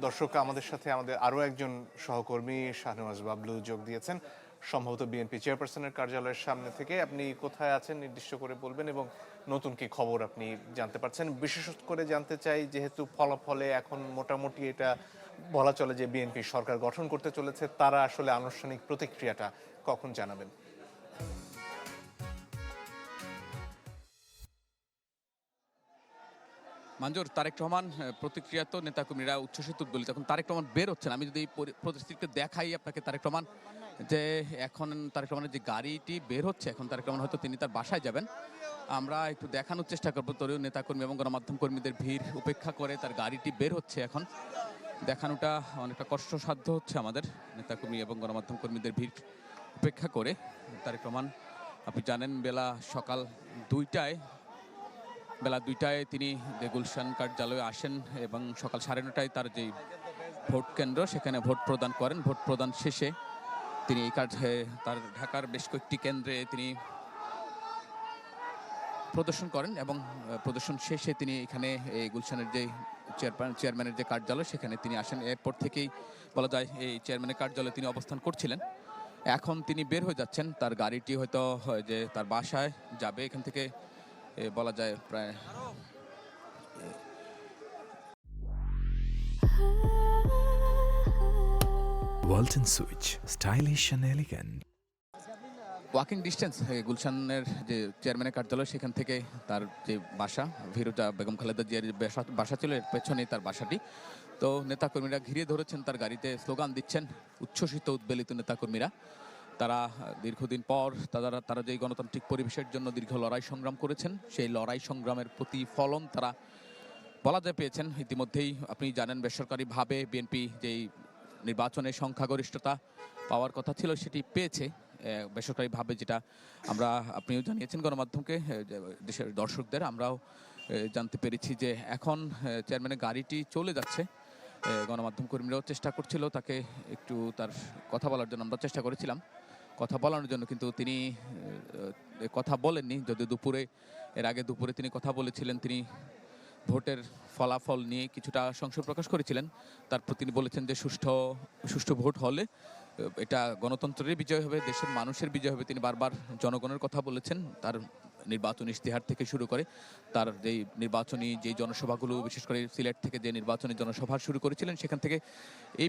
দর্শক, আমাদের সাথে আমাদের আরও একজন সহকর্মী শাহনওয়াজ বাবলু যোগ দিয়েছেন, সম্ভবত বিএনপি চেয়ারপারসনের কার্যালয়ের সামনে থেকে। আপনি কোথায় আছেন নির্দিষ্ট করে বলবেন এবং নতুন কি খবর আপনি জানতে পারছেন? বিশেষ করে জানতে চাই, যেহেতু ফলাফলে এখন মোটামুটি এটা বলা চলে যে বিএনপি সরকার গঠন করতে চলেছে, তারা আসলে আনুষ্ঠানিক প্রতিক্রিয়াটা কখন জানাবেন? মঞ্জুর, তারেক রহমান প্রতিক্রিয়া তো নেতাকর্মীরা উচ্ছ্বসিত উদ্বেলিত। এখন তারেক রহমান বের হচ্ছেন, আমি যদি পরিস্থিতিকে দেখাই আপনাকে, তারেক রহমান যে এখন তারেক রহমানের যে গাড়িটি বের হচ্ছে, এখন তারেক রহমান হয়তো তিনি তার বাসায় যাবেন। আমরা একটু দেখানোর চেষ্টা করবো, তরুণ নেতাকর্মী এবং গণমাধ্যম কর্মীদের ভিড় উপেক্ষা করে তার গাড়িটি বের হচ্ছে। এখন দেখানোটা অনেকটা কষ্টসাধ্য হচ্ছে আমাদের, নেতাকর্মী এবং গণমাধ্যম কর্মীদের ভিড় উপেক্ষা করে। তারেক রহমান, আপনি জানেন, সকাল 2টায় তিনি গুলশান কার্যালয়ে আসেন এবং সকাল 9:30টায় তার যে ভোট কেন্দ্র সেখানে ভোট প্রদান করেন। ভোট প্রদান শেষে তিনি তার ঢাকার বেশ কয়েকটি কেন্দ্রে তিনি প্রদর্শন করেন এবং প্রদর্শন শেষে তিনি এখানে এই গুলশানের যে চেয়ারম্যানের যে কার্যালয় সেখানে তিনি আসেন। এরপর থেকেই বলা যায় এই চেয়ারম্যানের কার্যালয়ে তিনি অবস্থান করছিলেন। এখন তিনি বের হয়ে যাচ্ছেন, তার গাড়িটি হয়তো যে তার বাসায় যাবে। এখান থেকে বলা যায় প্রায় Walton switch, stylish and elegant. Walking distance গুলশানের যে চেয়ারম্যানের কার্যালয় সেখান থেকে তার যে বাসা, ফিরোজা বেগম খালেদা জিয়ার বাসা ছিল, এর পেছনেই তার বাসাটি। তো নেতাকর্মীরা ঘিরে ধরেছেন, তার গাড়িতে স্লোগান দিচ্ছেন, উচ্ছ্বসিত উদ্বেলিত নেতাকর্মীরা। তারা দীর্ঘদিন পর তারা যে গণতান্ত্রিক পরিবেশের জন্য দীর্ঘ লড়াই সংগ্রাম করেছেন, সেই লড়াই সংগ্রামের প্রতিফলন তারা বলা যায় পেয়েছেন। ইতিমধ্যেই আপনি জানেন, বেসরকারিভাবে বিএনপি যেই নির্বাচনের সংখ্যাগরিষ্ঠতা পাওয়ার কথা ছিল সেটি পেয়েছে বেসরকারিভাবে, যেটা আপনিও জানিয়েছেন গণমাধ্যমকে, দেশের দর্শকদের। আমরাও জানতে পেরেছি যে এখন চেয়ারম্যানের গাড়িটি চলে যাচ্ছে। গণমাধ্যম কর্মীরাও চেষ্টা করছিল তাকে একটু তার কথা বলার জন্য, আমরা চেষ্টা করেছিলাম কথা বলানোর জন্য, কিন্তু তিনি কথা বলেননি। যদিও এর আগে দুপুরে তিনি কথা বলেছিলেন, তিনি ভোটের ফলাফল নিয়ে কিছুটা সংশয় প্রকাশ করেছিলেন। তারপর তিনি বলেছেন যে সুষ্ঠু ভোট হলে এটা গণতন্ত্রের বিজয় হবে, দেশের মানুষের বিজয় হবে। তিনি বারবার জনগণের কথা বলেছেন, তার নির্বাচনী ইশতেহার থেকে শুরু করে তার যেই নির্বাচনী যে জনসভাগুলো, বিশেষ করে সিলেট থেকে যে নির্বাচনী জনসভা শুরু করেছিলেন, সেখান থেকে এই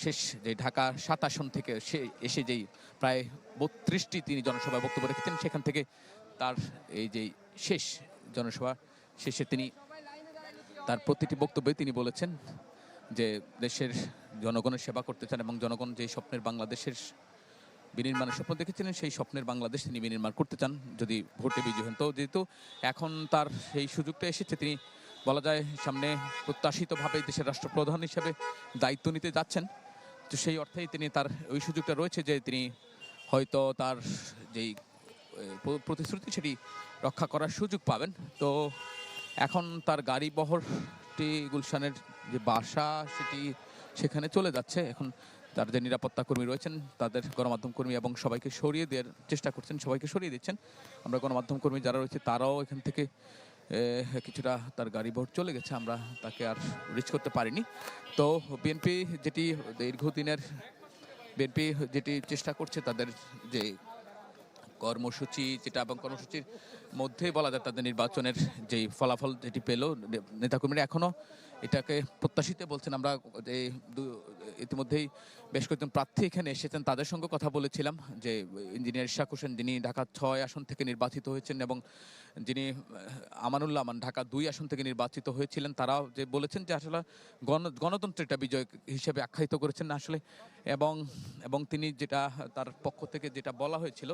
শেষ যে ঢাকা 7 আসন থেকে এসে যেই প্রায় 32টি তিনি জনসভায় বক্তব্য রেখেছেন, সেখান থেকে তার এই যে শেষ জনসভা শেষে তিনি তার প্রতিটি বক্তব্যে তিনি বলেছেন যে দেশের জনগণের সেবা করতে চান এবং জনগণ যে স্বপ্নের বাংলাদেশের বিনির্মাণের স্বপ্ন দেখেছিলেন, সেই স্বপ্নের বাংলাদেশ তিনি বিনির্মাণ করতে চান যদি ভোটে বিজয়ী হন। তো যেহেতু এখন তার সেই সুযোগটা এসেছে, তিনি বলা যায় সামনে প্রত্যাশিতভাবে দেশের রাষ্ট্রপ্রধান হিসেবে দায়িত্ব নিতে যাচ্ছেন। তো সেই অর্থেই তিনি তার ওই সুযোগটা রয়েছে যে তিনি হয়তো তার যেই প্রতিশ্রুতি সেটি রক্ষা করার সুযোগ পাবেন। তো এখন তার গাড়ি বহরটি গুলশানের যে বাসা সেখানে চলে যাচ্ছে। এখন তার যে নিরাপত্তা কর্মী রয়েছেন তাদের, গণমাধ্যম কর্মী এবং সবাইকে সরিয়ে দেওয়ার চেষ্টা করছেন, সবাইকে সরিয়ে দিচ্ছেন। আমরা গণমাধ্যম কর্মী যারা রয়েছে তারাও এখান থেকে কিছুটা, তার গাড়ি বহর চলে গেছে, আমরা তাকে আর রিচ করতে পারিনি। তো বিএনপি যেটি চেষ্টা করছে, তাদের যে কর্মসূচি যেটা, এবং কর্মসূচির মধ্যে বলা যায় তাদের নির্বাচনের যেই ফলাফল যেটি পেল, নেতাকর্মীরা এখনও এটাকে প্রত্যাশিত বলছেন। আমরা ইতিমধ্যেই বেশ কয়েকজন প্রার্থী এখানে এসেছেন, তাদের সঙ্গে কথা বলেছিলাম। যে ইঞ্জিনিয়ার ইশরাক হোসেন, যিনি ঢাকা 6 আসন থেকে নির্বাচিত হয়েছেন, এবং যিনি আমানুল্লাহ আমান ঢাকা 2 আসন থেকে নির্বাচিত হয়েছিলেন, তারাও যে বলেছেন যে আসলে গণতন্ত্রের একটা বিজয় হিসেবে আখ্যায়িত করেছেন আসলে। এবং তিনি যেটা তার পক্ষ থেকে যেটা বলা হয়েছিল,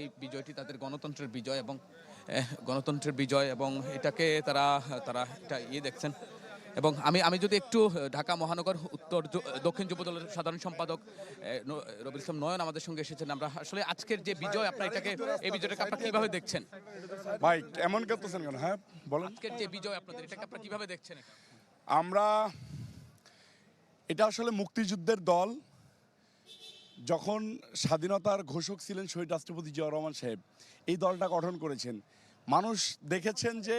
এই বিজয়টি তাদের গণতন্ত্রের বিজয়, এবং এটাকে তারা এটা দেখছেন। এবং আমি যদি একটু ঢাকা মহানগর দক্ষিণ যুবদলের সাধারণ সম্পাদক রবিউল ইসলাম নয়ন আমাদের সঙ্গে এসেছেন। আমরা আসলে আজকের যে বিজয়, এই বিজয়টাকে আপনারা কিভাবে দেখছেন? ভাই এমন করতেছেন কেন? হ্যাঁ বলেন। আজকের যে বিজয় আপনাদের, এটাকে আপনারা কিভাবে দেখছেন? এটা আসলে মুক্তিযুদ্ধের দল, যখন স্বাধীনতার ঘোষক ছিলেন শহীদ রাষ্ট্রপতি জিয়াউর রহমান সাহেব, এই দলটা গঠন করেছেন। মানুষ দেখেছেন যে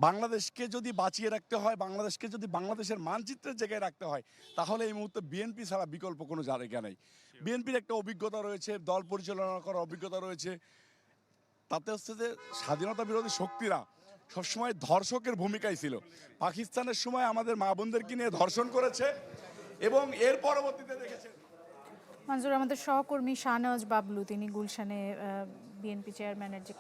বাংলাদেশকে যদি বাঁচিয়ে রাখতে হয়, বাংলাদেশকে যদি বাংলাদেশের মানচিত্রের জায়গায় রাখতে হয়, তাহলে এই মুহূর্তে বিএনপি ছাড়া বিকল্প কোনো জায়গা নেই। বিএনপির একটা অভিজ্ঞতা রয়েছে, দল পরিচালনা করার অভিজ্ঞতা রয়েছে। তাতে হচ্ছে যে স্বাধীনতা বিরোধী শক্তিরা সবসময় ধর্ষকের ভূমিকায় ছিল। পাকিস্তানের সময় আমাদের মা বোনদেরকে নিয়ে ধর্ষণ করেছে এবং এর পরবর্তীতে দেখেছেন মঞ্জুর, আমাদের সহকর্মী শাহনওয়াজ বাবলু তিনি গুলশানে বিএনপি চেয়ারম্যানের যে